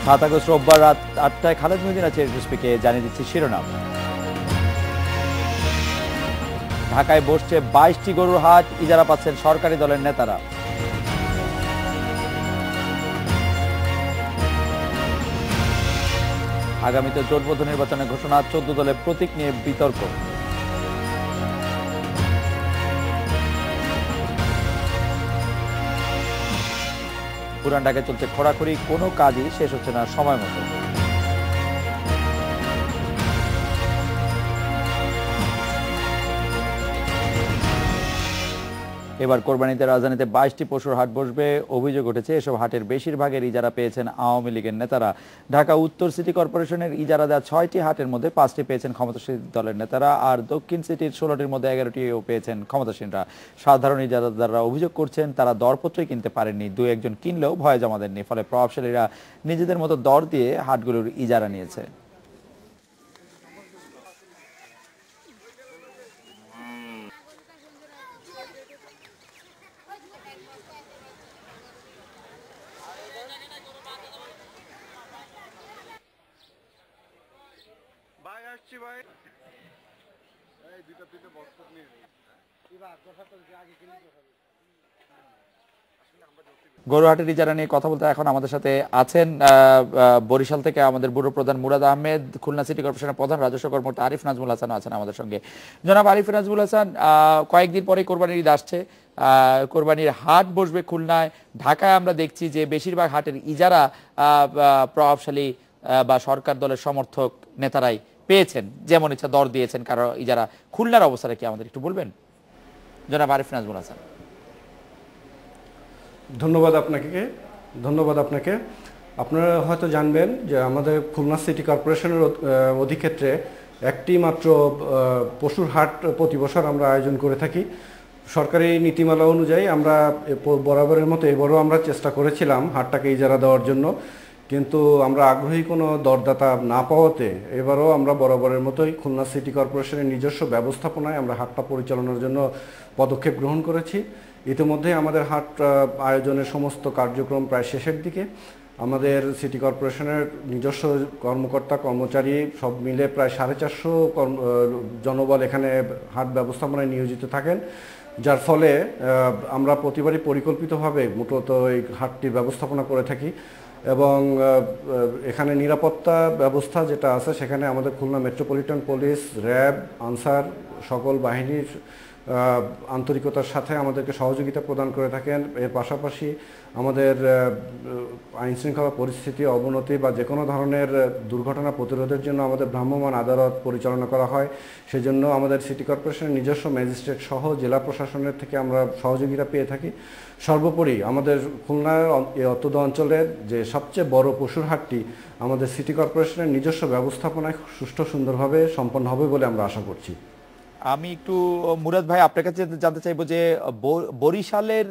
7 August রোববার রাত 8টায় খালেদ মহিউদ্দিন আছে স্পিকে জানিয়ে দিচ্ছি শিরোনাম। ঢাকায় বসছে 22টি গরুর হাট, ইজারা পাচ্ছেন সরকারি দলের নেতারা। আগামীতে জোটবদ্ধ নির্বাচনের ঘোষণা, 14 দলের প্রতীক নিয়ে বিতর্ক। পুরান ঢাকায় চলছে খোঁড়াখুড়ি, কোনো কাজই শেষ হচ্ছে না সময় মতো। এবার কোরবানিতে রাজধানীতে 22টি পশুর হাট বসবে। অভিযোগ উঠেছে এসব হাটের বেশিরভাগের ইজারা পেয়েছেন আওয়ামী লীগের নেতারা। ঢাকা উত্তর সিটি কর্পোরেশনের ইজারা দেওয়া 6টি হাটের মধ্যে 5টি পেয়েছেন ক্ষমতাসীন দলের নেতারা, আর দক্ষিণ সিটির 16টির মধ্যে 11টিও পেয়েছেন ক্ষমতাসীনরা। সাধারণ ইজারাদাররা অভিযোগ করছেন তারা দরপত্রই কিনতে পারেননি, 2-1 কিনলেও ভয়ে জমা দেননি, ফলে প্রভাবশালীরা নিজেদের মতো দর দিয়ে হাটগুলোর ইজারা নিয়েছে। গরুহাটের ইজারা নিয়ে কথা বলতে এখন আমাদের সাথে আছেন বরিশাল থেকে আমাদের ব্যুরো প্রধান মুরাদ আহমেদ, খুলনা সিটি কর্পোরেশনের প্রধান রাজস্ব কর্মকর্তা আরিফ নাজমুল হাসান আছেন আমাদের সঙ্গে। জনাব আরিফ নাজমুল হাসান, কয়েকদিন পরে কোরবানির ঈদ আসছে, কোরবানির হাট বসবে খুলনায়। ঢাকায় আমরা দেখছি যে বেশিরভাগ হাটের ইজারা প্রভাবশালী বা সরকার দলের সমর্থক নেতারাই পেয়েছেন, যেমন ইচ্ছা দর দিয়েছেন কারো ইজারা। খুলনার অবস্থাটা কি আমাদের একটু বলবেন জনাব আরিফ নাজমুল হাসান? ধন্যবাদ আপনাকে। আপনারা হয়তো জানবেন যে আমাদের খুলনা সিটি কর্পোরেশনের অধিক্ষেত্রে একটি মাত্র পশুর হাট প্রতি বছর আমরা আয়োজন করে থাকি। সরকারি নীতিমালা অনুযায়ী আমরা বরাবরের মতো এবারও আমরা চেষ্টা করেছিলাম হাটটাকে ইজারা দেওয়ার জন্য, কিন্তু আমরা আগ্রহী কোনো দরদাতা না পাওয়াতে এবারও আমরা বরাবরের মতোই খুলনা সিটি কর্পোরেশনের নিজস্ব ব্যবস্থাপনায় আমরা হাটটা পরিচালনার জন্য পদক্ষেপ গ্রহণ করেছি। ইতিমধ্যে আমাদের হাট আয়োজনের সমস্ত কার্যক্রম প্রায় শেষের দিকে। আমাদের সিটি কর্পোরেশনের নিজস্ব কর্মকর্তা কর্মচারী সব মিলে প্রায় 450 জনবল এখানে হাট ব্যবস্থাপনায় নিয়োজিত থাকেন, যার ফলে আমরা প্রতিবারই পরিকল্পিতভাবে মূলত এই হাটটির ব্যবস্থাপনা করে থাকি। এবং এখানে নিরাপত্তা ব্যবস্থা যেটা আছে সেখানে আমাদের Khulna metropolitan police, RAB, answer সকল বাহিনীর আন্তরিকতার সাথে আমাদেরকে সহযোগিতা প্রদান করে থাকেন। এর পাশাপাশি আমাদের আইনশৃঙ্খলা পরিস্থিতি অবনতি বা যে কোনো ধরনের দুর্ঘটনা প্রতিরোধের জন্য আমাদের ভ্রাম্যমাণ আদালত পরিচালনা করা হয়। সেজন্য আমাদের সিটি কর্পোরেশনের নিজস্ব ম্যাজিস্ট্রেট সহ জেলা প্রশাসনের থেকে আমরা সহযোগিতা পেয়ে থাকি। সর্বোপরি আমাদের খুলনার এই অত্তদ অঞ্চলের যে সবচেয়ে বড় পশুর হাটটি আমাদের সিটি কর্পোরেশনের নিজস্ব ব্যবস্থাপনায় সুষ্ঠু সুন্দরভাবে সম্পন্ন হবে বলে আমরা আশা করছি। আমি একটু মুরাদ ভাই আপনার কাছে জানতে চাইবো যে বরিশালের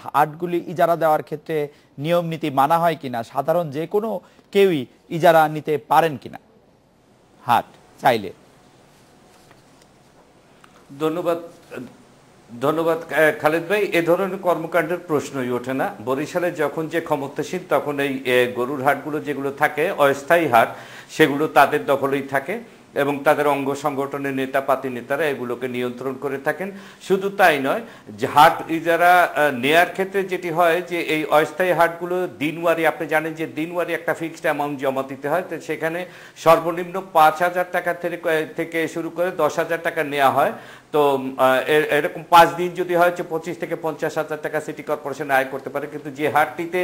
হাটগুলি ইজারা দেওয়ার ক্ষেত্রে নিয়ম নীতি মানা হয় কিনা, সাধারণ যে কোনো কেউই ইজারা নিতে পারেন কিনা হাট চাইলে? ধন্যবাদ খালেদ ভাই। এ ধরনের কর্মকাণ্ডের প্রশ্নই ওঠে না। বরিশালে যখন যে ক্ষমতাসীন তখন এই গরুর হাটগুলো যেগুলো থাকে অস্থায়ী হাট, সেগুলো তাদের দখলেই থাকে এবং তাদের অঙ্গ সংগঠনের নেতারা এগুলোকে নিয়ন্ত্রণ করে থাকেন। শুধু তাই নয়, যে হাট ইজারা নেয়ার ক্ষেত্রে যেটি হয় যে এই অস্থায়ী হাটগুলো দিনওয়ারি, আপনি জানেন যে দিনওয়ারি একটা ফিক্সড অ্যামাউন্ট জমা দিতে হয়, তো সেখানে সর্বনিম্ন 5,000 টাকা থেকে শুরু করে 10,000 টাকা নেওয়া হয়। তো এরকম 5 দিন যদি হয় 25 থেকে 50,000 টাকা সিটি কর্পোরেশন আয় করতে পারে, কিন্তু যে হাটটিতে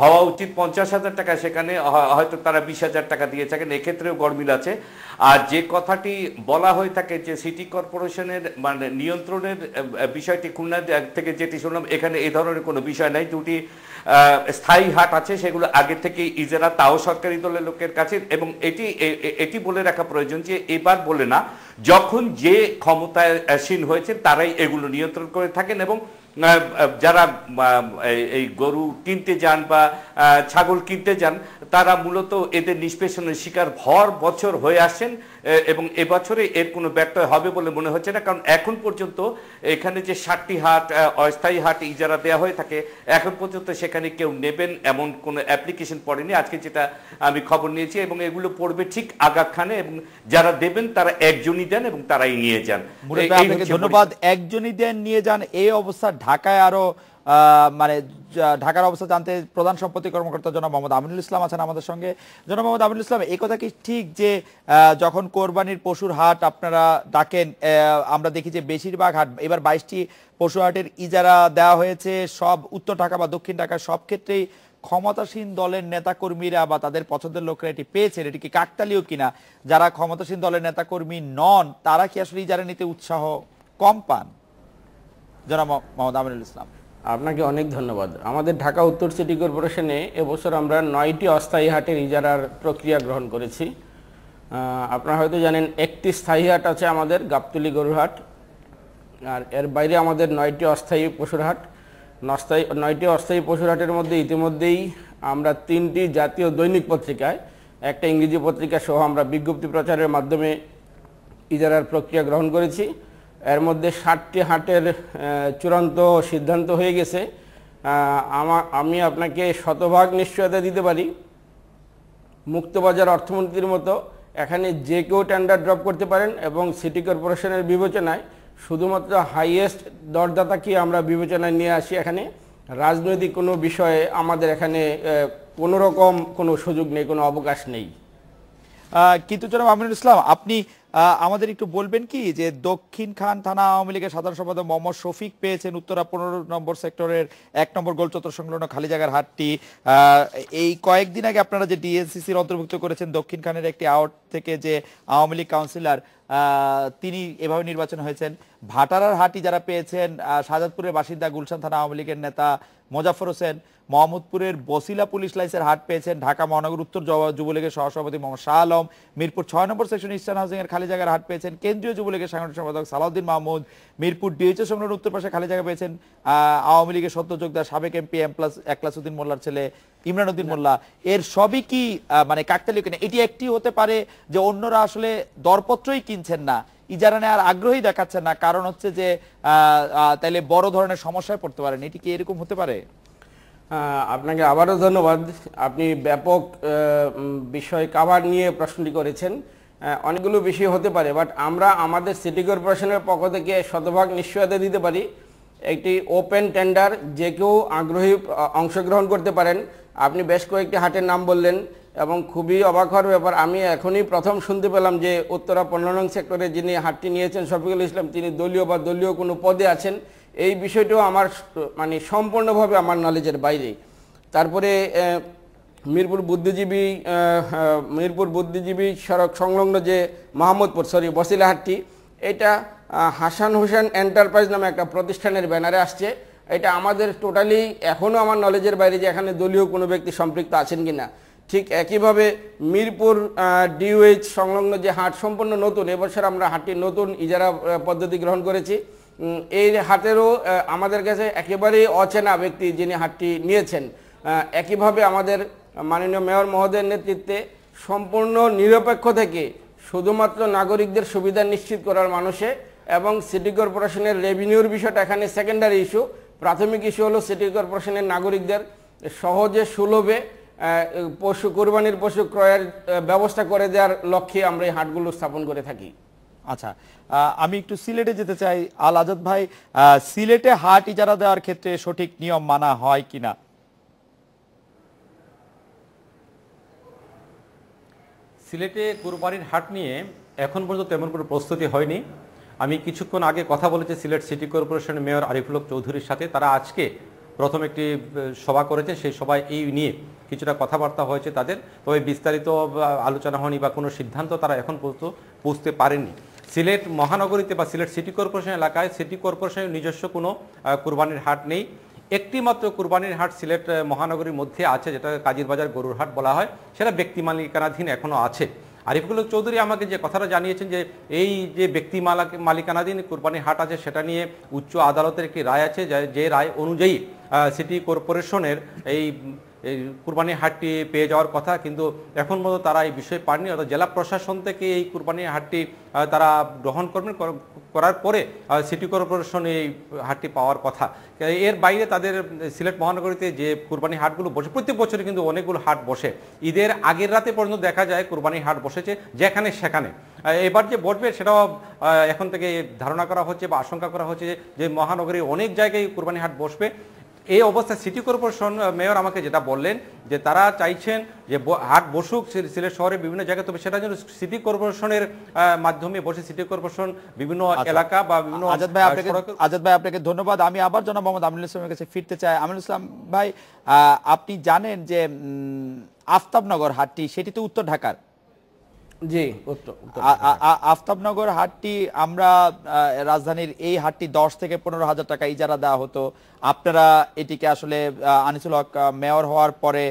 হওয়া উচিত 50,000 টাকা সেখানে হয়তো তারা 20,000 টাকা দিয়ে থাকেন। এক্ষেত্রেও গরমিল আছে। আর যে কথাটি বলা হয়ে থাকে যে সিটি কর্পোরেশনের মানে নিয়ন্ত্রণের বিষয়টি খুলনা থেকে যেটি শুনলাম, এখানে এই ধরনের কোনো বিষয় নাই। দুটি স্থায়ী হাট আছে, সেগুলো আগে থেকে ইজারা, তাও সরকারি দলের লোকের কাছে। এবং এটি বলে রাখা প্রয়োজন যে এবার বলে না, যখন যে ক্ষমতায় আসীন হয়েছে তারাই এগুলো নিয়ন্ত্রণ করে থাকেন। এবং যারা এই গরু কিনতে যান বা ছাগল কিনতে যান, তারা মূলত এদের নিষ্পেষণের শিকার ভর বছর হয়ে আসেন এবং এবছরে এর কোনো ব্যত্যয় হবে বলে মনে হচ্ছে না, কারণ এখন পর্যন্ত এখানে যে 60টি হাট অস্থায়ী হাট ইজারা দেওয়া হয়ে থাকে, এখন পর্যন্ত সেখানে কেউ নেবেন এমন কোনো অ্যাপ্লিকেশন পড়েনি আজকে যেটা আমি খবর নিয়েছি, এবং এগুলো পড়বে ঠিক আগা খানে, এবং যারা দেবেন তারা একজনই দেন এবং তারাই নিয়ে যান। আপনাকে ধন্যবাদ। একজনই দেন, নিয়ে যান, এই অবস্থা ঢাকায় আরো মানে ঢাকার অবস্থা জানতে প্রধান সম্পত্তি কর্মকর্তা জনাব মোহাম্মদ আমিনুল ইসলাম আছেন আমাদের সঙ্গে। জনাব মোহাম্মদ আমিনুল ইসলাম, এই কথা কি ঠিক যে যখন কোরবানির পশুর হাট আপনারা ডাকেন, আমরা দেখি যে বেশিরভাগ হাট, এবার 22টি পশু হাটের ইজারা দেওয়া হয়েছে, সব উত্তর ঢাকা বা দক্ষিণ ঢাকা সব ক্ষেত্রেই ক্ষমতাসীন দলের নেতাকর্মীরা বা তাদের পছন্দের লোকরা এটি পেয়েছেন, এটি কি কাকতালীয় কিনা? যারা ক্ষমতাসীন দলের নেতাকর্মী নন তারা কি আসলে ইজারা নিতে উৎসাহ কম পান? জনাব মোহাম্মদ আমিনুল ইসলাম। আপনাকে অনেক ধন্যবাদ। আমাদের ঢাকা উত্তর সিটি কর্পোরেশনে এবছর আমরা 9টি অস্থায়ী হাটের ইজারার প্রক্রিয়া গ্রহণ করেছি। আপনারা হয়তো জানেন, একটি স্থায়ী হাট আছে আমাদের গাবতলী গরুর হাট, আর এর বাইরে আমাদের 9টি অস্থায়ী পশুর হাট। 9টি অস্থায়ী পশুর হাটের মধ্যে ইতিমধ্যেই আমরা 3টি জাতীয় দৈনিক পত্রিকায়, একটা ইংরেজি পত্রিকা সহ আমরা বিজ্ঞপ্তি প্রচারের মাধ্যমে ইজারার প্রক্রিয়া গ্রহণ করেছি। এর মধ্যে 60টি হাটের চূড়ান্ত সিদ্ধান্ত হয়ে গেছে। আমি আপনাকে শতভাগ নিশ্চয়তা দিতে পারি, মুক্তবাজার অর্থমন্ত্রীর মতো এখানে যে কেউ টেন্ডার ড্রপ করতে পারেন, এবং সিটি কর্পোরেশনের বিবেচনায় শুধুমাত্র হাইয়েস্ট দরদাতাকে আমরা বিবেচনায় নিয়ে আসি। এখানে রাজনৈতিক কোনো বিষয়ে আমাদের এখানে কোনো রকম কোনো সুযোগ নেই, কোনো অবকাশ নেই। কিন্তু জনাব আমিনুল ইসলাম, আপনি আমাদের একটু বলবেন কি যে দক্ষিণ খান থানা আওয়ামী লীগের সাধারণ সম্পাদক মোহাম্মদ শফিক পেয়েছেন উত্তরা 15 নম্বর সেক্টরের 1 নম্বর গোলচত্বর সংলগ্ন খালি জায়গার হাটটি। এই কয়েকদিন আগে আপনারা যে ডিএনসিসির অন্তর্ভুক্ত করেছেন দক্ষিণ খানের একটি আউট থেকে যে আওয়ামী লীগ কাউন্সিলর, তিনি এভাবে নির্বাচন হয়েছেন। ভাটারার হাটটি যারা পেয়েছেন শাহজাদপুরের বাসিন্দা গুলশান থানা আওয়ামী লীগের নেতা মোজাফর হোসেন। মোহাম্মদপুরের বসিলা পুলিশ লাইন্সের হাট পেয়েছেন ঢাকা মহানগর উত্তর যুবলীগের সহসভাপতি মোহাম্মদ শাহ আলম। মিরপুর 6 নম্বর সেকশন ইস্টার্ন হাউজিং এর খালি জায়গার হাট পেয়েছেন কেন্দ্রীয় যুবলীগের সাংগঠনিক সম্পাদক সালাউদ্দিন মাহমুদ। মিরপুর ডিএইচএস সংলগ্ন উত্তর পাশে খালি জায়গা পেয়েছেন আওয়ামী লীগের সদ্য যোগদার সাবেক এমপি একলাসউদ্দিন মোল্লার ছেলে ইমরান উদ্দিন মোল্লা। এর সবই কি মানে কাকতালীয় কিনা? এটি একটি হতে পারে যে অন্যরা আসলে দরপত্রই কিনছেন না, ইজারা নেওয়ার আগ্রহী দেখাচ্ছেন না, কারণ হচ্ছে যে তাইলে বড় ধরনের সমস্যায় পড়তে পারেন, এটি কি এরকম হতে পারে? আপনাকে আবারও ধন্যবাদ। আপনি ব্যাপক বিষয় কাভার নিয়ে প্রশ্নটি করেছেন। অনেকগুলো বিষয় হতে পারে, বাট আমরা আমাদের সিটি কর্পোরেশনের পক্ষ থেকে শতভাগ নিশ্চয়তা দিতে পারি, একটি ওপেন টেন্ডার, যে কেউ আগ্রহী অংশগ্রহণ করতে পারেন। আপনি বেশ কয়েকটি হাটের নাম বললেন এবং খুবই অবাক হওয়ার ব্যাপার, আমি এখনই প্রথম শুনতে পেলাম যে উত্তরা 15 নং সেক্টরে যিনি হাটটি নিয়েছেন শফিকুল ইসলাম, তিনি দলীয় বা দলীয় কোনো পদে আছেন। এই বিষয়টাও আমার মানে সম্পূর্ণভাবে আমার নলেজের বাইরে। তারপরে মিরপুর বুদ্ধিজীবী সড়ক সংলগ্ন যে বসিলা হাটটি, এটা হাসান হোসেন এন্টারপ্রাইজ নামে একটা প্রতিষ্ঠানের ব্যানারে আসছে। এটা আমাদের টোটালি এখনও আমার নলেজের বাইরে যে এখানে দলীয় কোনো ব্যক্তি সম্পৃক্ত আছেন কিনা। ঠিক একইভাবে মিরপুর ডিওএইচ সংলগ্ন যে হাট সম্পূর্ণ নতুন, এবছর আমরা হাটটি নতুন ইজারা পদ্ধতি গ্রহণ করেছি। এই হাটেরও আমাদের কাছে একেবারেই অচেনা ব্যক্তি যিনি হাটটি নিয়েছেন। একইভাবে আমাদের মাননীয় মেয়র মহোদয়ের নেতৃত্বে সম্পূর্ণ নিরপেক্ষ থেকে শুধুমাত্র নাগরিকদের সুবিধা নিশ্চিত করার মানুষে, এবং সিটি কর্পোরেশনের রেভিনিউর বিষয়টা এখানে সেকেন্ডারি ইস্যু। প্রাথমিক ইস্যু হলো সিটি কর্পোরেশনের নাগরিকদের সহজে সুলভে কোরবানির পশু ক্রয়ের ব্যবস্থা করে দেওয়ার লক্ষ্যে আমরা এই হাটগুলো স্থাপন করে থাকি। আচ্ছা, আমি একটু সিলেটে যেতে চাই। আল আজাদ ভাই, সিলেটে হাট ইজারা দেওয়ার ক্ষেত্রে সঠিক নিয়ম মানা হয় কিনা? সিলেটে কুরবানির হাট নিয়ে এখন পর্যন্ত তেমন কোনো প্রস্তুতি হয়নি। আমি কিছুক্ষণ আগে কথা বলেছি সিলেট সিটি কর্পোরেশনের মেয়র আরিফুল হক চৌধুরীর সাথে। তারা আজকে প্রথম একটি সভা করেছে, সেই সভায় এই নিয়ে কিছুটা কথাবার্তা হয়েছে তাদের, তবে বিস্তারিত আলোচনা হয়নি বা কোনো সিদ্ধান্ত তারা এখন পর্যন্ত পৌঁছতে পারেনি। সিলেট মহানগরীতে বা সিলেট সিটি কর্পোরেশন এলাকায় সিটি কর্পোরেশনের নিজস্ব কোনো কুরবানির হাট নেই। একটি মাত্র কুরবানির হাট সিলেট মহানগরীর মধ্যে আছে, যেটা কাজীরবাজার গরুর হাট বলা হয়, সেটা ব্যক্তি মালিকানাধীন এখনও আছে। আরিফুল হক চৌধুরী আমাকে যে কথাটা জানিয়েছেন যে এই যে ব্যক্তি মালিকানাধীন কুরবানির হাট আছে, সেটা নিয়ে উচ্চ আদালতের একটি রায় আছে, যে রায় অনুযায়ী সিটি কর্পোরেশনের এই এই কুরবানির হাটটি পেয়ে যাওয়ার কথা, কিন্তু এখন পর্যন্ত তারা এই বিষয়ে পাননি। অর্থাৎ জেলা প্রশাসন থেকে এই কুরবানির হাটটি তারা গ্রহণ করবেন, করার পরে সিটি কর্পোরেশন এই হাটটি পাওয়ার কথা। এর বাইরে তাদের সিলেট মহানগরীতে যে কুরবানি হাটগুলো বসে, প্রত্যেক বছরই কিন্তু অনেকগুলো হাট বসে, ঈদের আগের রাতে পর্যন্ত দেখা যায় কুরবানি হাট বসেছে যেখানে সেখানে। এবার যে বসবে সেটাও এখন থেকে ধারণা করা হচ্ছে বা আশঙ্কা করা হচ্ছে যে মহানগরীর অনেক জায়গায় কুরবানি হাট বসবে। এই অবস্থায় সিটি কর্পোরেশন মেয়র আমাকে যেটা বললেন যে তারা চাইছেন যে হাট বসুক সিলেট শহরে বিভিন্ন জায়গায়, তবে সেটা যেন সিটি কর্পোরেশনের মাধ্যমে বসে। সিটি কর্পোরেশন বিভিন্ন এলাকা বা বিভিন্ন আজাদ ভাই আপনাকে ধন্যবাদ। আমি আবার জনাব মোহাম্মদ আমিনুল ইসলামের কাছে ফিরতে চাই। আমিনুল ইসলাম ভাই, আপনি জানেন যে আফতাবনগর হাটটি সেটি তো উত্তর ঢাকার। জি, আফতাবনগর হাটটি আমরা রাজধানীর এই হাটটি 10 থেকে 15,000 টাকা ইজারা দেওয়া হতো। আপনারা এটিকে আসলে আনিসুল হক মেয়র হওয়ার পরে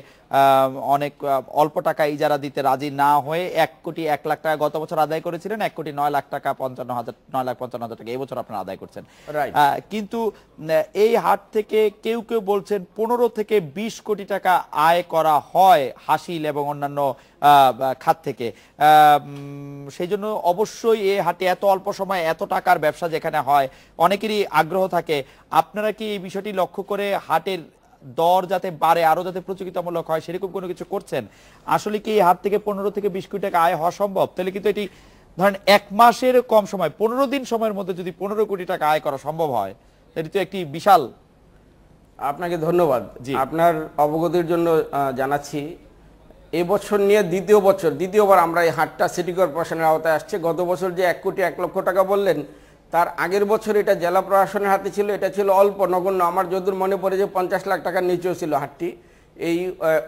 অনেক অল্প টাকা ইজারা দিতে রাজি না হয়ে 1,01,00,000 টাকা গত বছর আদায় করেছিলেন, 1,09,00,000 টাকা 9,55,000 টাকা এই বছর আপনারা আদায় করছেন। কিন্তু এই হাট থেকে কেউ কেউ বলছেন 15 থেকে 20 কোটি টাকা আয় করা হয় হাসিল এবং অন্যান্য খাত থেকে। সেই জন্য অবশ্যই এই হাটে এত অল্প সময় এত টাকার ব্যবসা যেখানে হয় অনেকেরই আগ্রহ থাকে। আপনারা কি এই বিষয়টি লক্ষ্য করে হাটের দর যাতে বাড়ে, আরো যাতে প্রতিযোগিতামূলক হয় সেরকম কোনো কিছু করছেন? আসলে কি এই হাট থেকে 15 থেকে 20 কোটি টাকা আয় হওয়া সম্ভব? তাহলে কিন্তু এটি ধরেন 1 মাসের কম সময় 15 দিন সময়ের মধ্যে যদি 15 কোটি টাকা আয় করা সম্ভব হয় এটি তো একটি বিশাল। আপনাকে ধন্যবাদ। আপনার অবগতির জন্য জানাচ্ছি, এই বছর নিয়ে দ্বিতীয়বার আমরা এই হাটটা সিটি কর্পোরেশনের আওতায় আসছে। গত বছর যে 1,01,00,000 টাকা বললেন, তার আগের বছর এটা জেলা প্রশাসনের হাতে ছিল, এটা ছিল অল্প নগণ্য। আমার যতদূর মনে পড়ে যে 50 লাখ টাকার নিচেও ছিল হাটটি। এই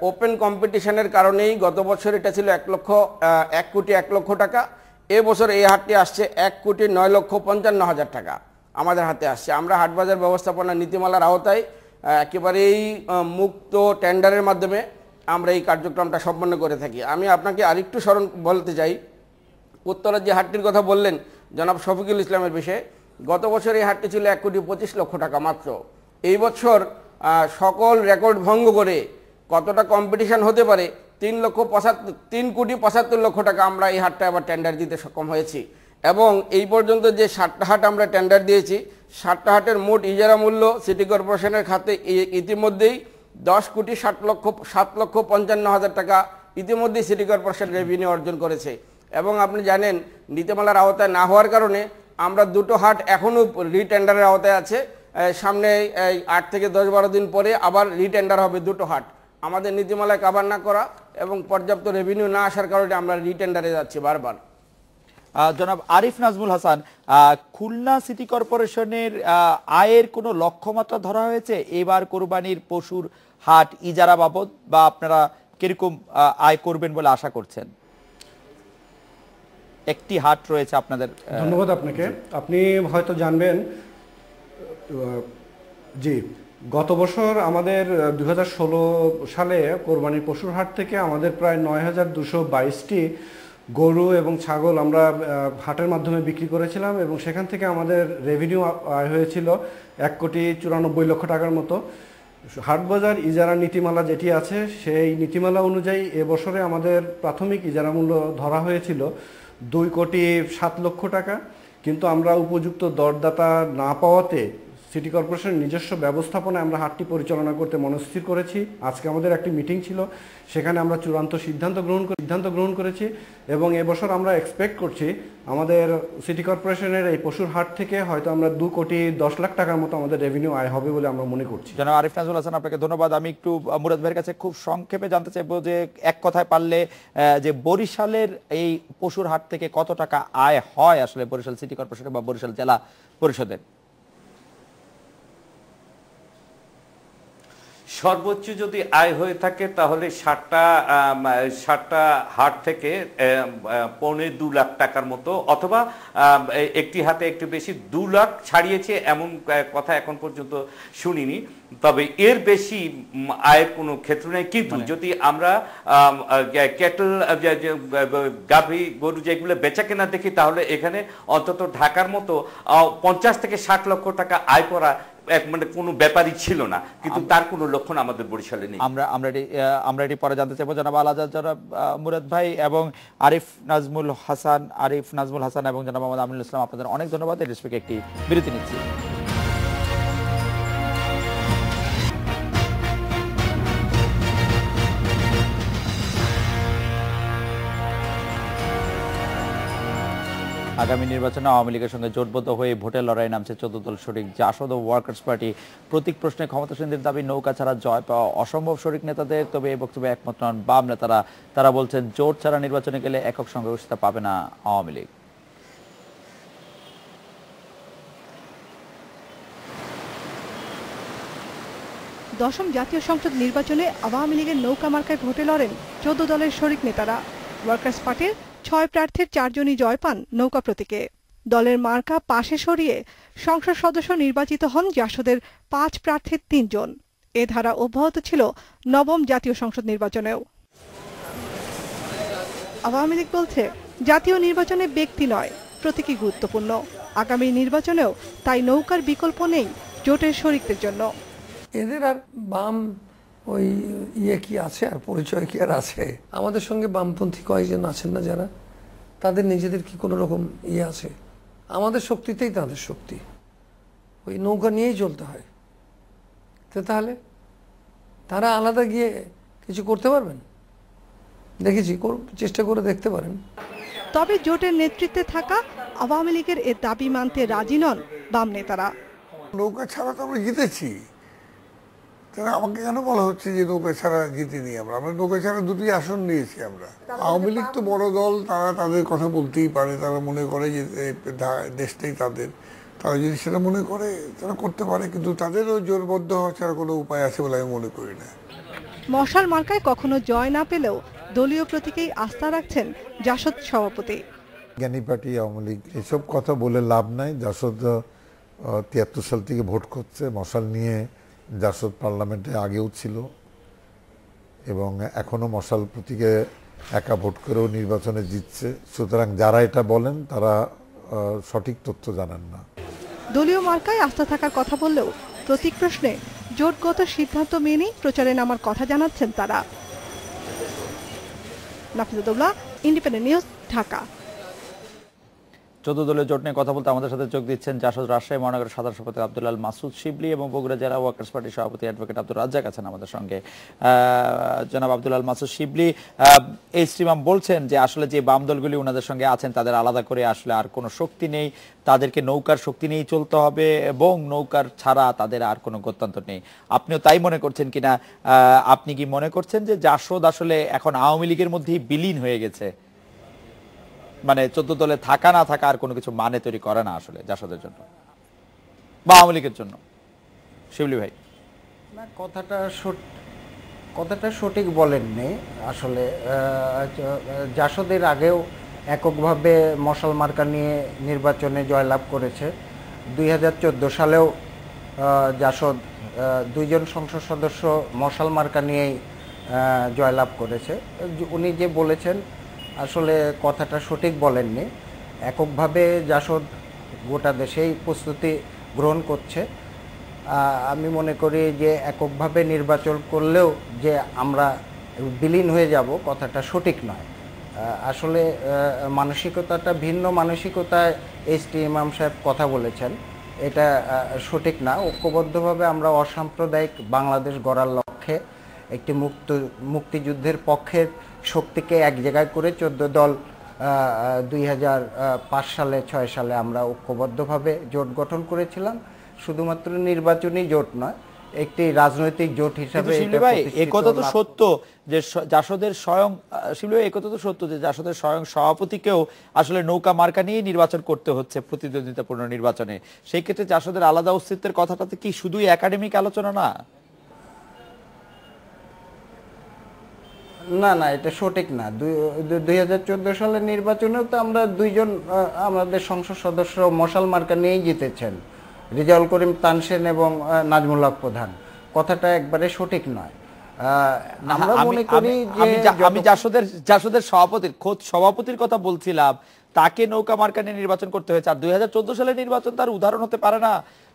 ওপেন কম্পিটিশনের কারণেই গত বছর এটা ছিল 1,01,00,000 টাকা। এবছর এই হাটটি আসছে 1,09,55,000 টাকা আমাদের হাতে আসছে। আমরা হাটবাজার ব্যবস্থাপনা নীতিমালার আওতায় একেবারেই মুক্ত টেন্ডারের মাধ্যমে আমরা এই কার্যক্রমটা সম্পন্ন করে থাকি। আমি আপনাকে আরেকটু স্মরণ বলতে চাই, উত্তরের যে হাটটির কথা বললেন জনাব শফিকুল ইসলামের বিষয়ে, গত বছর এই হাটটি ছিল 1,25,00,000 টাকা মাত্র। এই বছর সকল রেকর্ড ভঙ্গ করে কতটা কম্পিটিশন হতে পারে 3,75,00,000 টাকা আমরা এই হাটটা আবার টেন্ডার দিতে সক্ষম হয়েছি। এবং এই পর্যন্ত যে 7টা হাট আমরা টেন্ডার দিয়েছি, 7টা হাটের মোট ইজারা মূল্য সিটি কর্পোরেশনের খাতে ইতিমধ্যেই 10,07,55,000 টাকা ইতিমধ্যেই সিটি কর্পোরেশন রেভিনিউ অর্জন করেছে। এবং আপনি জানেন নীতিমালার আওতায় না হওয়ার কারণে আমরা 2টো হাট এখনও রিটেন্ডারের আওতায় আছে। সামনে 8 থেকে 10-12 দিন পরে আবার রিটেন্ডার হবে 2টো হাট। আমাদের নীতিমালায় কভার না করা এবং পর্যাপ্ত রেভিনিউ না আসার কারণে আমরা রিটেন্ডারে যাচ্ছি বারবার। জনাব আরিফ নাজমুল হাসান, খুলনা সিটি কর্পোরেশনের আয়ের কোনো লক্ষ্যমাত্রা ধরা হয়েছে এবার কোরবানির পশুর হাট ইজারা বাবদ, বা আপনারা কিরকম আয় করবেন বলে আশা করছেন? একটি হাট রয়েছে আপনাদের। ধন্যবাদ আপনাকে। আপনি হয়তো জানবেন, গত বছর আমাদের 2016 সালে কোরবানির পশুর হাট থেকে আমাদের প্রায় 9,222টি গরু এবং ছাগল আমরা হাটের মাধ্যমে বিক্রি করেছিলাম এবং সেখান থেকে আমাদের রেভিনিউ আয় হয়েছিল 1,94,00,000 টাকার মতো। হাটবাজার ইজারা নীতিমালা যেটি আছে সেই নীতিমালা অনুযায়ী এবছরে আমাদের প্রাথমিক ইজারা মূল্য ধরা হয়েছিল 2,07,00,000 টাকা, কিন্তু আমরা উপযুক্ত দরদাতা না পাওয়াতে সিটি কর্পোরেশনের নিজস্ব ব্যবস্থাপনায় আমরা হাটটি পরিচালনা করতে মনস্থির করেছি। আজকে আমাদের একটি মিটিং ছিল, সেখানে আমরা চূড়ান্ত সিদ্ধান্ত গ্রহণ করেছি এবং এবছর আমরা এক্সপেক্ট করছি আমাদের সিটি কর্পোরেশনের এই পশুর হাট থেকে হয়তো আমরা 2,10,00,000 টাকার মতো আমাদের রেভিনিউ আয় হবে বলে আমরা মনে করছি। জনাব আরিফ নাজমুল হাসান, আপনাকে ধন্যবাদ। আমি একটু মুরাদ ভাইয়ের কাছে খুব সংক্ষেপে জানতে চাইবো যে এক কথায় পারলে যে বরিশালের এই পশুর হাট থেকে কত টাকা আয় হয় আসলে বরিশাল সিটি কর্পোরেশনের বা বরিশাল জেলা পরিষদের? সর্বোচ্চ যদি আয় হয়ে থাকে তাহলে 7টা হাট থেকে 2.25 লাখ টাকার মতো, অথবা একটি হাতে একটু বেশি 2 লাখ ছাড়িয়েছে এমন কথা এখন পর্যন্ত শুনিনি। তবে এর বেশি আয়ের কোনো ক্ষেত্র নেই। কিন্তু যদি আমরা ক্যাটল গাভী গরু যেগুলো বেচা কেনা দেখি তাহলে এখানে অন্তত ঢাকার মতো 50 থেকে 60 লক্ষ টাকা আয় করা মানে কোনো ব্যাপারই ছিল না, কিন্তু তার কোনো লক্ষণ আমাদের বরিশালে নেই। আমরা এটি পরে জানতে চাইবো জনাব আল আজাদ, জনাব মুরাদ ভাই এবং আরিফ নাজমুল হাসান এবং জনাব মোহাম্মদ আমিনুল ইসলাম, আপনাদের অনেক ধন্যবাদ। এই রেসপেক্টে একটি বিরতি নিচ্ছি। আগামী নির্বাচনে আওয়ামী লীগের সঙ্গে জোটবদ্ধ হয়ে ভোটের লড়াই নামছে 14 দল শরিক জাসদ ও ওয়ার্কার্স পার্টি। প্রতীক প্রশ্নে ক্ষমতাসীনদের দাবি নৌকা ছাড়া জয় পাওয়া অসম্ভব শরিক নেতাদের। তবে এই বক্তব্যে একমত নন বাম নেতারা। তারা বলছেন জোট ছাড়া নির্বাচনে গেলে একক সংখ্যাগরিষ্ঠতা পাবে না আওয়ামী লীগ। দশম জাতীয় সংসদ নির্বাচনে আওয়ামী লীগের নৌকা মার্কায় ভোটে লড়েন 14 দলের শরিক নেতারা। ওয়ার্কার্স পার্টির 6 প্রার্থীর 4 জনই জয় পান নৌকা প্রতীকে। দলের মার্কা পাশে সরিয়ে সংসদ সদস্য নির্বাচিত হন জাসদের 5 প্রার্থীর 3 জন। এ ধারা অব্যাহত ছিল নবম জাতীয় সংসদ নির্বাচনেও। আওয়ামী লীগ বলছে জাতীয় নির্বাচনে ব্যক্তি নয়, প্রতীকই গুরুত্বপূর্ণ। আগামী নির্বাচনেও তাই নৌকার বিকল্প নেই জোটের শরিকদের জন্য। এদের আর বাম ওই কি আছে, আর পরিচয় কি আর আছে? আমাদের সঙ্গে বামপন্থী কয়েকজন আছেন না যারা, তাদের নিজেদের কি কোনো রকম আছে? আমাদের শক্তিতেই তাদের শক্তি, ওই নৌকা নিয়েই চলতে হয়। তো তাহলে তারা আলাদা গিয়ে কিছু করতে পারবেন? দেখেছি, চেষ্টা করে দেখতে পারেন। তবে জোটের নেতৃত্বে থাকা আওয়ামী লীগের এ দাবি মানতে রাজি নন বাম নেতারা। নৌকা ছাড়া তো আমরা জিতেছি, তাহলে আমাকে কেন বলা হচ্ছে যে নৌকা ছাড়া জিতিনি? আমরা নৌকা ছাড়া 2টি আসন নিয়েছি আমরা। আওয়ামী লীগ তো বড় দল, তারা তাদের কথা বলতেই পারে। তারা মনে করে যে দেশটাই তাদের, তারা যদি সেটা মনে করে তারা করতে পারে, কিন্তু তাদেরও জোরবদ্ধ হওয়া ছাড়া কোনো উপায় আছে বলে আমি মনে করি না। মশাল মার্কায় কখনো জয় না পেলেও দলীয় প্রতীকেই আস্থা রাখছেন জাসদ সভাপতি। জ্ঞানী পার্টি আওয়ামী লীগ এসব কথা বলে লাভ নাই। জাসদ 73 সাল থেকে ভোট করছে মশাল নিয়ে। জাসদ পার্লামেন্টে আগেও ছিল এবং এখনো মশাল প্রতীকে একা ভোট করেও নির্বাচনে জিতছে। সুতরাং যারা এটা বলেন তারা সঠিক তথ্য জানেন না। দলীয় মার্কায় আস্থা থাকার কথা বললেও প্রতীক প্রশ্নে জোটগত সিদ্ধান্ত মেনেই প্রচারে নামার কথা জানাচ্ছেন তারা। নাফিজুদ্দৌলা, ইন্ডিপেন্ডেন্ট নিউজ, ঢাকা। 14 দলীয় জোট নিয়ে কথা বলতে আমাদের সাথে যোগ দিচ্ছেন জাসদ রাজশাহী মহানগরের সাধারণ সম্পাদক আব্দুল মাসুদ শিবলি এবং বগুড়া জেলা ওয়ার্কার্স পার্টির সভাপতি অ্যাডভোকেট আব্দুর রাজ্জাক আছেন আমাদের সঙ্গে। জনাব আব্দুল মাসুদ শিবলি, এই শ্রীমাম বলছেন যে আসলে যে বাম দলগুলি ওনাদের সঙ্গে আছেন তাদের আলাদা করে আসলে আর কোনো শক্তি নেই, তাদেরকে নৌকার শক্তি নিয়েই চলতে হবে এবং নৌকার ছাড়া তাদের আর কোনো গত্যন্তর নেই। আপনিও তাই মনে করছেন কিনা? আপনি কি মনে করছেন যে জাসদ আসলে এখন আওয়ামী লীগের মধ্যেই বিলীন হয়ে গেছে, মানে 14 দলে থাকা না থাকা আর কোনো কিছু মানে তৈরি করে না আসলে জাসদের জন্য বা আওয়ামী লীগের জন্য? শিবলি ভাই, না, কথাটা সঠিক বলেননি। আসলে জাসদের আগেও এককভাবে মশাল মার্কা নিয়ে নির্বাচনে জয়লাভ করেছে। 2014 সালেও জাসদ 2 জন সংসদ সদস্য মশাল মার্কা নিয়েই জয়লাভ করেছে। উনি যে বলেছেন আসলে কথাটা সঠিক বলেননি। এককভাবে জাসদ গোটা দেশেই প্রস্তুতি গ্রহণ করছে। আমি মনে করি যে এককভাবে নির্বাচন করলেও যে আমরা বিলীন হয়ে যাব কথাটা সঠিক নয়। আসলে মানসিকতাটা ভিন্ন মানসিকতায় এসটি ইমাম সাহেব কথা বলেছেন, এটা সঠিক না। ঐক্যবদ্ধভাবে আমরা অসাম্প্রদায়িক বাংলাদেশ গড়ার লক্ষ্যে একটি মুক্তিযুদ্ধের পক্ষের শক্তিকে এক জায়গায় করে 14 দল 2005 সালে 6 সালে আমরা ঐক্যবদ্ধভাবে জোট গঠন করেছিলাম। শুধুমাত্র নির্বাচনী জোট নয়, একটি রাজনৈতিক জোট হিসাবে। একথা তো সত্য যে জাসদের স্বয়ং জাসদের স্বয়ং সভাপতিকেও আসলে নৌকা মার্কা নিয়ে নির্বাচন করতে হচ্ছে প্রতিদ্বন্দ্বিতাপূর্ণ নির্বাচনে। সেই ক্ষেত্রে জাসদের আলাদা অস্তিত্বের কথাটাতে কি শুধুই একাডেমিক আলোচনা না? না না, এটা সঠিক না। 2014 সালের নির্বাচনেও তো আমরা 2 জন আমাদের সংসদ সদস্য মশাল মার্কা নিয়েই জিতেছেন, রেজাউল করিম তানসেন এবং নাজমুল হক প্রধান। কথাটা একবারে সঠিক নয়। আমরা মনে করি যে আমি জাসদের সভাপতির কথা বলছিলাম, তাকে নৌকা মার্কা নিয়ে নির্বাচন করতে হয়েছে। আর 2014 সালের নির্বাচন তার উদাহরণ হতে পারে না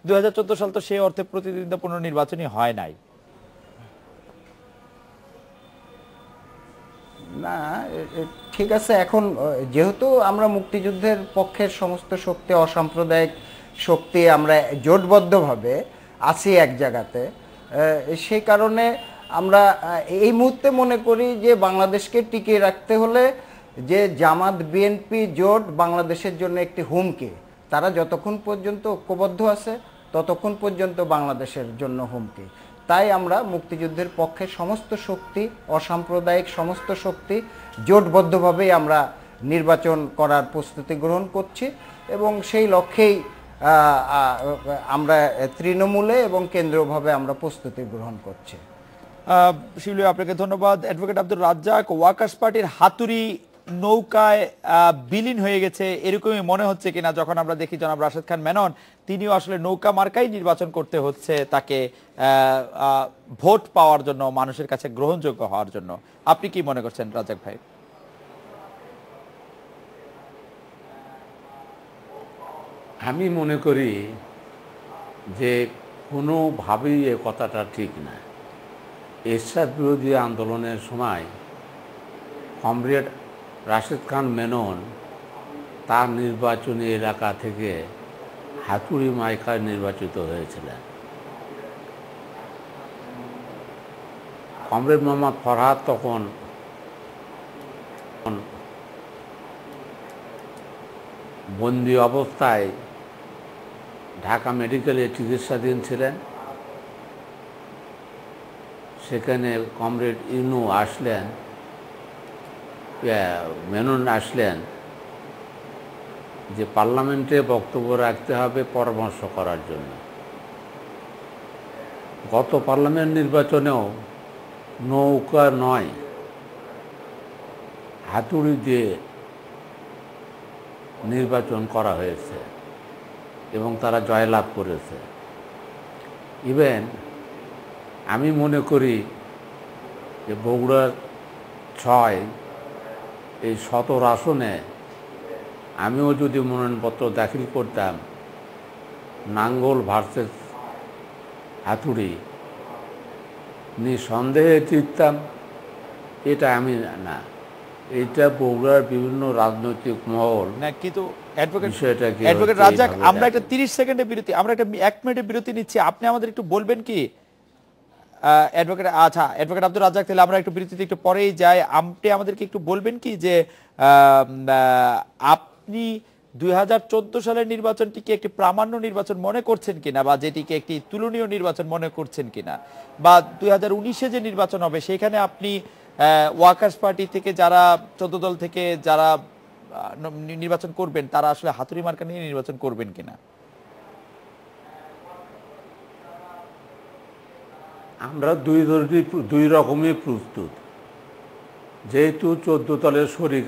2014 সাল তো সেই অর্থে প্রতিদ্বন্দ্বিতাপূর্ণ নির্বাচনই হয় নাই। না ঠিক আছে, এখন যেহেতু আমরা মুক্তিযুদ্ধের পক্ষের সমস্ত শক্তি, অসাম্প্রদায়িক শক্তি আমরা জোটবদ্ধভাবে আছি এক জায়গাতে, সেই কারণে আমরা এই মুহূর্তে মনে করি যে বাংলাদেশকে টিকিয়ে রাখতে হলে যে জামাত বিএনপি জোট বাংলাদেশের জন্য একটি হুমকি, তারা যতক্ষণ পর্যন্ত ঐক্যবদ্ধ আছে ততক্ষণ পর্যন্ত বাংলাদেশের জন্য হুমকি। তাই আমরা মুক্তিযুদ্ধের পক্ষে সমস্ত শক্তি, অসাম্প্রদায়িক সমস্ত শক্তি জোটবদ্ধভাবেই আমরা নির্বাচন করার প্রস্তুতি গ্রহণ করছি এবং সেই লক্ষ্যেই আমরা তৃণমূলে এবং কেন্দ্রীয়ভাবে আমরা প্রস্তুতি গ্রহণ করছি। শিবলি, আপনাকে ধন্যবাদ। অ্যাডভোকেট আব্দুর রাজ্জাক, ওয়ার্কার্স পার্টির হাতুড়ি নৌকায় বিলীন হয়ে গেছে এরকমই মনে হচ্ছে কিনা? যখন আমরা দেখি জনাব রাশেদ খান মেনন, তিনিও আসলে নৌকা মার্কাই নির্বাচন করতে হচ্ছে তাকে ভোট পাওয়ার জন্য, মানুষের কাছে গ্রহণযোগ্য হওয়ার জন্য। আপনি কি মনে করছেন রাজ্জাক ভাই? আমি মনে করি যে কোনোভাবেই এ কথাটা ঠিক না। এরশাদ বিরোধী আন্দোলনের সময় কমরেড রাশেদ খান মেনন তার নির্বাচনী এলাকা থেকে হাতুড়ি মার্কায় নির্বাচিত হয়েছিলেন। কমরেড মোহাম্মদ ফরহাদ তখন বন্দি অবস্থায় ঢাকা মেডিকেলে চিকিৎসাধীন ছিলেন। সেখানে কমরেড ইনু আসলেন, মেনন আসলেন যে পার্লামেন্টে বক্তব্য রাখতে হবে পরামর্শ করার জন্য। গত পার্লামেন্ট নির্বাচনেও নৌকা নয়, হাতুড়ি দিয়ে নির্বাচন করা হয়েছে এবং তারা জয়লাভ করেছে। ইভেন আমি মনে করি যে বগুড়ার 6 এই 17 আসনে আমিও যদি মনোনয়নপত্র দাখিল করতাম, নাঙ্গল ভার্সেস হাতুড়ি নিঃসন্দেহে জিততাম। এটা আমি না, এটা বগুড়ার বিভিন্ন রাজনৈতিক মহল না, কিন্তু অ্যাডভোকেট রাজ্জাক, আমরা একটা 30 সেকেন্ডের বিরতি, আমরা একটা 1 মিনিটের বিরতি নিচ্ছি। আপনি আমাদের একটু বলবেন কি অ্যাডভোকেট? আচ্ছা অ্যাডভোকেট আব্দুর রাজ্জাক, তাহলে আমরা একটু বিরতিতে একটু পরেই যাই। আপনি আমাদেরকে একটু বলবেন কি যে আপনি 2014 সালের নির্বাচনটিকে একটি প্রামাণ্য নির্বাচন মনে করছেন কিনা, বা যেটিকে একটি তুলনীয় নির্বাচন মনে করছেন কিনা, বা 2019-এ যে নির্বাচন হবে সেখানে আপনি ওয়ার্কার্স পার্টি থেকে যারা 14 দল থেকে যারা নির্বাচন করবেন তারা আসলে হাতুড়ি মার্কা নিয়ে নির্বাচন করবেন কিনা? আমরা দুই রকমই প্রস্তুত। যেহেতু 14 দলের শরিক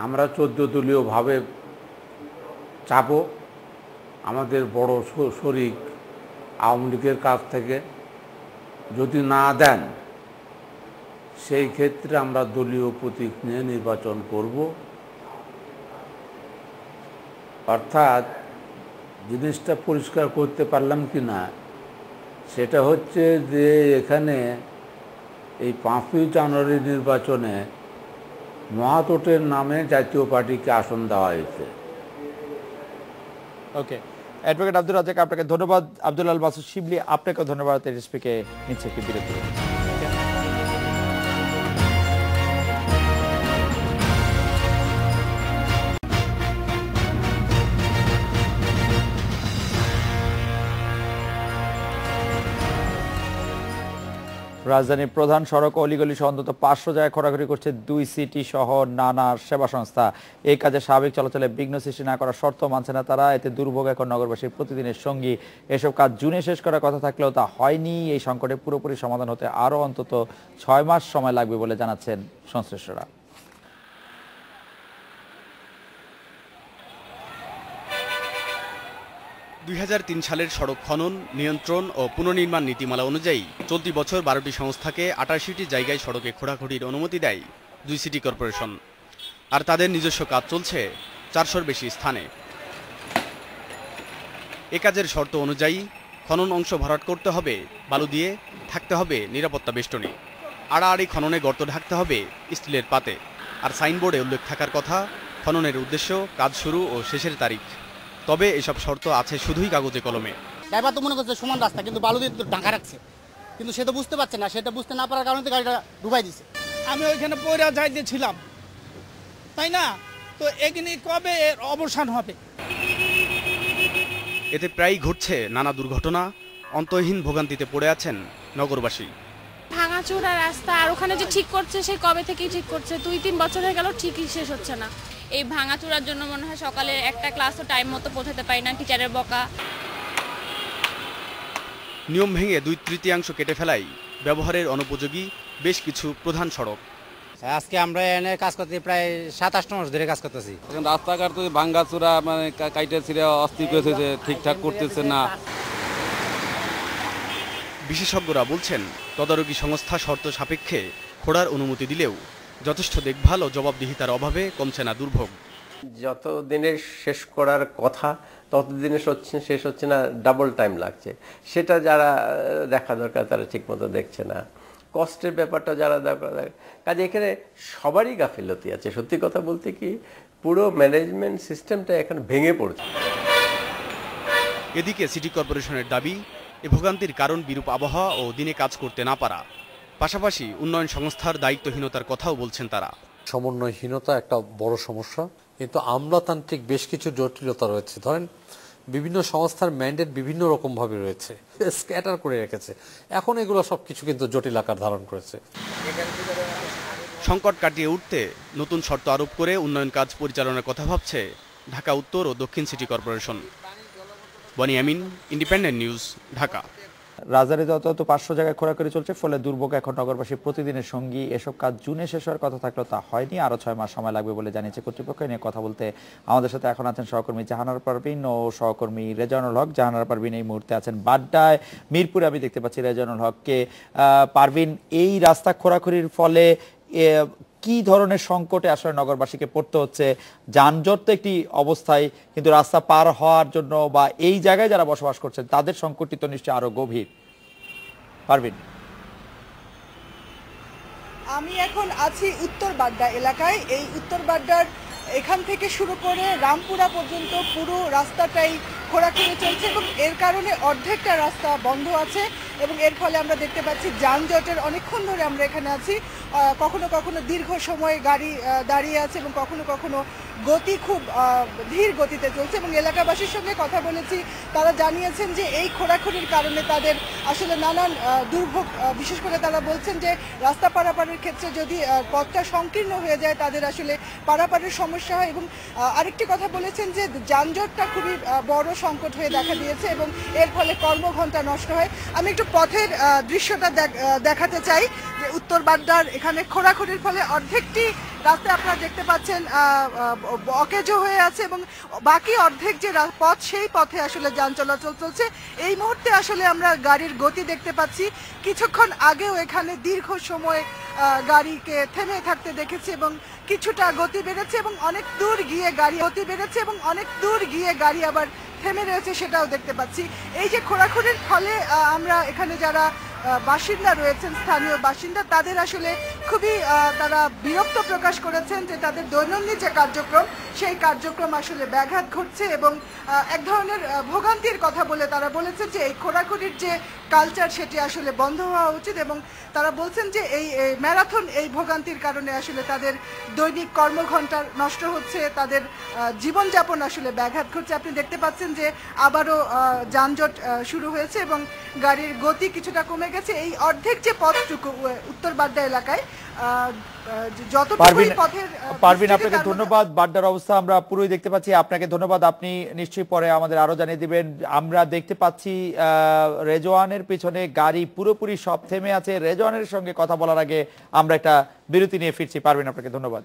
আমরা 14 দলীয়ভাবে চাপ আমাদের বড় শরিক আওয়ামী লীগের কাছ থেকে যদি না দেন, সেই ক্ষেত্রে আমরা দলীয় প্রতীক নিয়ে নির্বাচন করব। অর্থাৎ জিনিসটা পরিষ্কার করতে পারলাম কি না, সেটা হচ্ছে যে এখানে এই 5ই জানুয়ারি নির্বাচনে মহাজোটের নামে জাতীয় পার্টিকে আসন দেওয়া হয়েছে। ওকে, অ্যাডভোকেট আব্দুর রাজ্জাক, আপনাকে ধন্যবাদ। আব্দুল আল মাসুদ শিবলি, আপনাকে ধন্যবাদ। এসপিকে নিচ্ছে একটি বিরতি। রাজধানীর প্রধান সড়ক অলিগলি সহ অন্তত 500 জায়গায় খোরাখুরি করছে 2 সিটি সহ নানা সেবা সংস্থা। এই কাজে স্বাভাবিক চলাচলে বিঘ্ন সৃষ্টি না করার শর্ত মানছে না তারা। এতে দুর্ভোগ এখন নগরবাসীর প্রতিদিনের সঙ্গী। এসব কাজ জুনে শেষ করার কথা থাকলেও তা হয়নি। এই সংকটে পুরোপুরি সমাধান হতে আরও অন্তত 6 মাস সময় লাগবে বলে জানাচ্ছেন সংশ্লিষ্টরা। 2003 সালের সড়ক খনন, নিয়ন্ত্রণ ও পুনর্নির্মাণ নীতিমালা অনুযায়ী চলতি বছর 12টি সংস্থাকে 88টি জায়গায় সড়কে খোঁড়াখুঁড়ির অনুমতি দেয় 2 সিটি কর্পোরেশন। আর তাদের নিজস্ব কাজ চলছে 400-র বেশি স্থানে। এ কাজের শর্ত অনুযায়ী খনন অংশ ভরাট করতে হবে বালু দিয়ে, থাকতে হবে নিরাপত্তা বেষ্টনী, আড়াআড়ি খননে গর্ত ঢাকতে হবে স্টিলের পাতে। আর সাইনবোর্ডে উল্লেখ থাকার কথা খননের উদ্দেশ্য, কাজ শুরু ও শেষের তারিখ। তবে এসব শর্ত আছে শুধুই কাগজে কলমে। ড্রাইভার তো মনে করছে সমান রাস্তা, কিন্তু বালু দিয়ে ঢাকা রাখছে, কিন্তু সে তো বুঝতে পারছে না। সেটা বুঝতে না পারার কারণে গাড়িটা ডুবাই দিছে। আমি ওইখানে পয়রা যাইতেছিলাম, তাই না? তো এখানে কবে এর অবসান হবে? এতে প্রায়ই ঘটছে নানা দুর্ঘটনা, অন্তহীন ভোগান্তিতে পড়ে আছেন নগরবাসী। ভাঙাচোরা রাস্তা, আর ওখানে যে ঠিক করছে সে কবে থেকেই ঠিক করছে, 2-3 বছর হয়ে গেল, ঠিকই শেষ হচ্ছে না। এই ভাঙাচোরার জন্য মনে হয় সকালে একটা ক্লাসও টাইম মতো পৌঁছাতে পারি না, টিচারের বকা। নিয়ম ভেঙে 2/3 কেটে ফেলাই ব্যবহারের অনুপযোগী বেশ কিছু প্রধান সড়ক। আজকে আমরা এনে কাজ করতে প্রায় 27 মাস ধরে কাজ করতেছি। এখন রাস্তাঘাট তো ভাঙ্গাচোরা, মানে কাইটে ছিঁড়ে অস্থির করেছে, ঠিকঠাক করতেছে না। বিশেষজ্ঞরা বলছেন তদারকি সংস্থা শর্ত সাপেক্ষে খোঁড়ার অনুমতি দিলেও যথেষ্ট দেখভাল ও জবাবদিহিতার অভাবে কমছে না দুর্ভোগ। যত দিনে শেষ করার কথা ততদিনে শেষ হচ্ছে না, ডাবল টাইম লাগছে। সেটা যারা দেখা দরকার তারা ঠিকমতো দেখছে না। কষ্টের ব্যাপারটা যারা দরকার, কাজে এখানে সবারই গাফিলতি আছে। সত্যি কথা বলতে কি, পুরো ম্যানেজমেন্ট সিস্টেমটা এখন ভেঙে পড়ছে। এদিকে সিটি কর্পোরেশনের দাবি, এ ভোগান্তির কারণ বিরূপ আবহাওয়া ও দিনে কাজ করতে না পারা। পাশাপাশি উন্নয়ন সংস্থার দায়িত্বহীনতার কথাও বলছেন তারা। সমন্বয়হীনতা একটা বড় সমস্যা, কিন্তু আমলাতান্ত্রিক বেশ কিছু জটিলতা রয়েছে। ধরেন বিভিন্ন সংস্থার ম্যান্ডেট বিভিন্ন রকমভাবে রয়েছে, স্ক্যাটার করে রেখেছে। এখন এগুলো সব কিছু কিন্তু জটিল আকার ধারণ করেছে। সংকট কাটিয়ে উঠতে নতুন শর্ত আরোপ করে উন্নয়ন কাজ পরিচালনার কথা ভাবছে ঢাকা উত্তর ও দক্ষিণ city corporation. Boni Amin, independent news, Dhaka. রাজধানীতে অন্তত 500 জায়গায় খোঁড়াখুড়ি চলছে, ফলে দুর্ভোগ এখন নগরবাসী প্রতিদিনের সঙ্গী। এসব কাজ জুনে শেষ হওয়ার কথা থাকলেও তা হয়নি, আরো 6 মাস সময় লাগবে বলে জানিয়েছে কর্তৃপক্ষ। নিয়ে কথা বলতে আমাদের সাথে এখন আছেন সহকর্মী জাহানারা পারভিন ও সহকর্মী রেজানুল হক। জাহানারা পারভিন এই মুহূর্তে আছেন বাড্ডায়, মিরপুরে আমি দেখতে পাচ্ছি রেজানুল হককে। পারভিন, এই রাস্তা খোঁড়াখুড়ির ফলে কি ধরনের সংকটে আসলে নগরবাসীকে পড়তে হচ্ছে? যানজট তো একটি অবস্থায়, কিন্তু রাস্তা পার হওয়ার জন্য বা এই জায়গায় যারা বসবাস করছেন তাদের সংকটটি তো নিশ্চয়ই আরো গভীর। পারভিন, আমি এখন আছি উত্তর বাড্ডা এলাকায়। এই উত্তর বাড্ডার এখান থেকে শুরু করে রামপুরা পর্যন্ত পুরো রাস্তাটাই খোঁড়াখুড়ি চলছে এবং এর কারণে অর্ধেকটা রাস্তা বন্ধ আছে এবং এর ফলে আমরা দেখতে পাচ্ছি যানজটের অনেকক্ষণ ধরে আমরা এখানে আছি। কখনো কখনো দীর্ঘ সময় গাড়ি দাঁড়িয়ে আছে এবং কখনো কখনো গতি খুব ধীর গতিতে চলছে। এবং এলাকাবাসীর সঙ্গে কথা বলেছি, তারা জানিয়েছেন যে এই খোঁড়াখুড়ির কারণে তাদের আসলে নানান দুর্ভোগ, বিশেষ করে তারা বলছেন যে রাস্তা পারাপারের ক্ষেত্রে যদি পথটা সংকীর্ণ হয়ে যায় তাদের আসলে পারাপারের সমস্যা হয়। এবং আরেকটি কথা বলেছেন যে যানজটটা খুবই বড় সংকট হয়ে দেখা দিয়েছে এবং এর ফলে কর্মঘণ্টা নষ্ট হয়। আমি একটু পথের দৃশ্যটা দেখাতে চাই যে উত্তর বাড্ডার এখানে খোঁড়াখুড়ির ফলে অর্ধেকটি রাস্তা আপনারা দেখতে পাচ্ছেন অকেজো হয়ে আছে এবং বাকি অর্ধেক যে পথ সেই পথে আসলে যান চলাচল চলছে। এই মুহূর্তে আসলে আমরা গাড়ির গতি দেখতে পাচ্ছি। কিছুক্ষণ আগেও এখানে দীর্ঘ সময় গাড়িকে থেমে থাকতে দেখেছি এবং কিছুটা গতি বেড়েছে এবং অনেক দূর গিয়ে গাড়ি আবার থেমে রয়েছে, সেটাও দেখতে পাচ্ছি। এই যে খোঁড়াখুড়ির ফলে আমরা এখানে যারা বাসিন্দা রয়েছেন, স্থানীয় বাসিন্দা, তাদের আসলে খুবই তারা বিরক্ত প্রকাশ করেছেন যে তাদের দৈনন্দিন যে কার্যক্রম সেই কার্যক্রম আসলে ব্যাঘাত ঘটছে এবং এক ধরনের ভোগান্তির কথা বলে তারা বলেছেন যে এই খোঁড়াখুড়ির যে কালচার সেটি আসলে বন্ধ হওয়া উচিত। এবং তারা বলছেন যে এই ম্যারাথন, এই ভোগান্তির কারণে আসলে তাদের দৈনিক কর্মঘণ্টা নষ্ট হচ্ছে, তাদের জীবনযাপন আসলে ব্যাঘাত ঘটছে। আপনি দেখতে পাচ্ছেন যে আবারও যানজট শুরু হয়েছে এবং গাড়ির গতি কিছুটা কমে গেছে। এই অর্ধেক যে পথটুকু উত্তর বাড্ডা এলাকায় পারভিন, আপনাকে ধন্যবাদ। বাড্ডার অবস্থা আমরা পুরোই দেখতে পাচ্ছি, আপনাকে ধন্যবাদ। আপনি নিশ্চয়ই পরে আমাদের আরো জানিয়ে দিবেন। আমরা দেখতে পাচ্ছি রেজওয়ানের পিছনে গাড়ি পুরোপুরি সব থেমে আছে। রেজওয়ানের সঙ্গে কথা বলার আগে আমরা একটা বিরতি নিয়ে ফিরছি। পারভিন, আপনাকে ধন্যবাদ।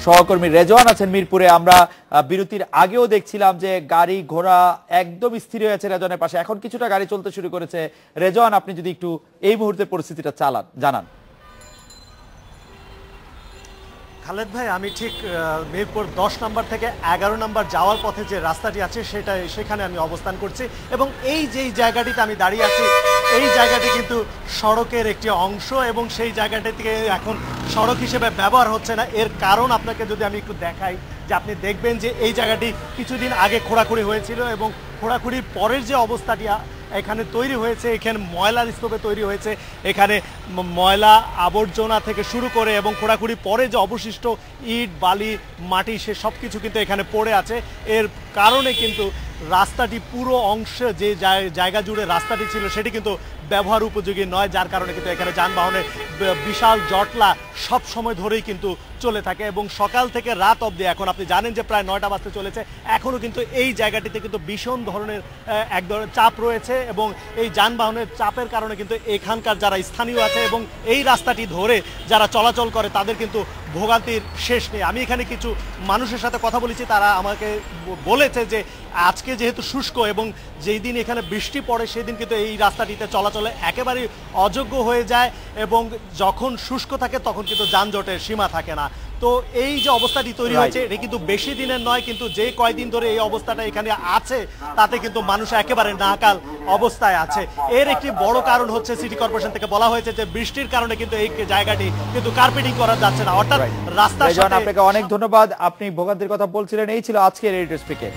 সহকর্মী রেজওয়ান আছেন মিরপুরে। আমরা বিরতির আগেও দেখছিলাম যে গাড়ি ঘোড়া একদম স্থির হয়েছে রেজওয়ানের পাশে, এখন কিছুটা গাড়ি চলতে শুরু করেছে। রেজওয়ান, আপনি যদি একটু এই মুহূর্তে পরিস্থিতিটা জানান। খালেদ ভাই, আমি ঠিক মিরপুর 10 নম্বর থেকে 11 নম্বর যাওয়ার পথে যে রাস্তাটি আছে সেখানে আমি অবস্থান করছি, এবং এই যেই জায়গাটিতে আমি দাঁড়িয়ে আছি এই জায়গাটি কিন্তু সড়কের একটি অংশ, এবং সেই জায়গাটি থেকে এখন সড়ক হিসেবে ব্যবহার হচ্ছে না। এর কারণ আপনাকে যদি আমি একটু দেখাই, যে আপনি দেখবেন যে এই জায়গাটি কিছুদিন আগে খোঁড়াখুড়ি হয়েছিল, এবং খোঁড়াখুড়ির পরের যে অবস্থাটি এখানে তৈরি হয়েছে, এখানে ময়লার স্তূপে তৈরি হয়েছে, এখানে ময়লা আবর্জনা থেকে শুরু করে এবং খোঁড়াখুড়ি পরে যে অবশিষ্ট ইট বালি মাটি সে সব কিছু কিন্তু এখানে পড়ে আছে। এর কারণে কিন্তু রাস্তাটি পুরো অংশে যে জায়গা জুড়ে রাস্তাটি ছিল সেটি কিন্তু ব্যবহার উপযোগী নয়, যার কারণে কিন্তু এখানে যানবাহনের বিশাল জটলা সব সময় ধরেই কিন্তু চলে থাকে, এবং সকাল থেকে রাত অবধি, এখন আপনি জানেন যে প্রায় 9টা বাজতে চলেছে, এখনও কিন্তু এই জায়গাটিতে কিন্তু ভীষণ ধরনের এক ধরনের চাপ রয়েছে, এবং এই যানবাহনের চাপের কারণে কিন্তু এখানকার যারা স্থানীয় আছে এবং এই রাস্তাটি ধরে যারা চলাচল করে তাদের কিন্তু ভোগান্তির শেষ নেই। আমি এখানে কিছু মানুষের সাথে কথা বলেছি, তারা আমাকে বলেছে যে আজকে যেহেতু শুষ্ক এবং যেই দিন এখানে বৃষ্টি পড়ে সেই দিন কিন্তু এই রাস্তাটিতে চলাচলে একেবারেই অযোগ্য হয়ে যায়, এবং যখন শুষ্ক থাকে তখন কিন্তু যানজটের সীমা থাকে না। তো এই যে অবস্থাটি তৈরি হয়েছে এটা কিন্তু বেশি দিনের নয়, কিন্তু যে কয়দিন ধরে এই অবস্থাটা এখানে আছে তাতে কিন্তু মানুষ একেবারে নাকাল অবস্থায় আছে। এর একটি বড় কারণ হচ্ছে সিটি কর্পোরেশন থেকে বলা হয়েছে যে বৃষ্টির কারণে কিন্তু এই জায়গাটি কিন্তু কার্পেটিং করা যাচ্ছে না, অর্থাৎ রাস্তার সাথে। আপনাকে অনেক ধন্যবাদ, আপনি ভোগান্তির কথা বলছিলেন। এই ছিল আজকের এডিটর স্পিকে।